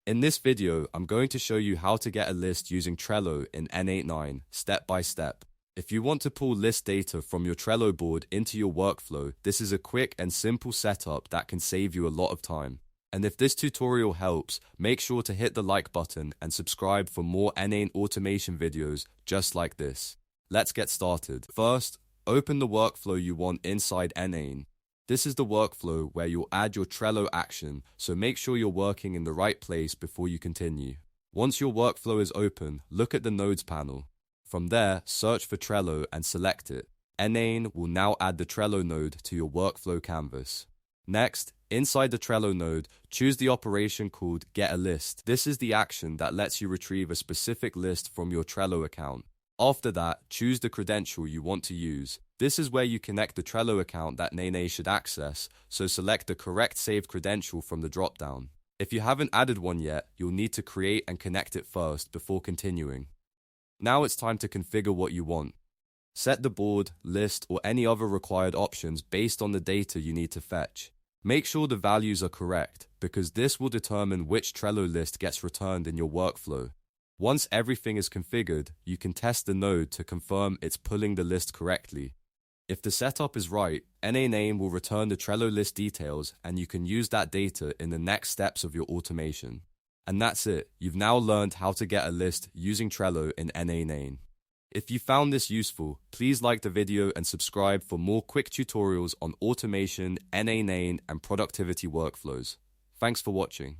In this video, I'm going to show you how to get a list using Trello in N8n step by step. If you want to pull list data from your Trello board into your workflow, this is a quick and simple setup that can save you a lot of time. And if this tutorial helps, make sure to hit the like button and subscribe for more N8n automation videos just like this. Let's get started. First, open the workflow you want inside N8n. This is the workflow where you'll add your Trello action, so make sure you're working in the right place before you continue. Once your workflow is open, look at the Nodes panel. From there, search for Trello and select it. N8n will now add the Trello node to your workflow canvas. Next, inside the Trello node, choose the operation called Get a List. This is the action that lets you retrieve a specific list from your Trello account. After that, choose the credential you want to use. This is where you connect the Trello account that N8n should access, so select the correct saved credential from the dropdown. If you haven't added one yet, you'll need to create and connect it first before continuing. Now it's time to configure what you want. Set the board, list, or any other required options based on the data you need to fetch. Make sure the values are correct, because this will determine which Trello list gets returned in your workflow. Once everything is configured, you can test the node to confirm it's pulling the list correctly. If the setup is right, N8n will return the Trello list details and you can use that data in the next steps of your automation. And that's it, you've now learned how to get a list using Trello in N8n. If you found this useful, please like the video and subscribe for more quick tutorials on automation, N8n, and productivity workflows. Thanks for watching.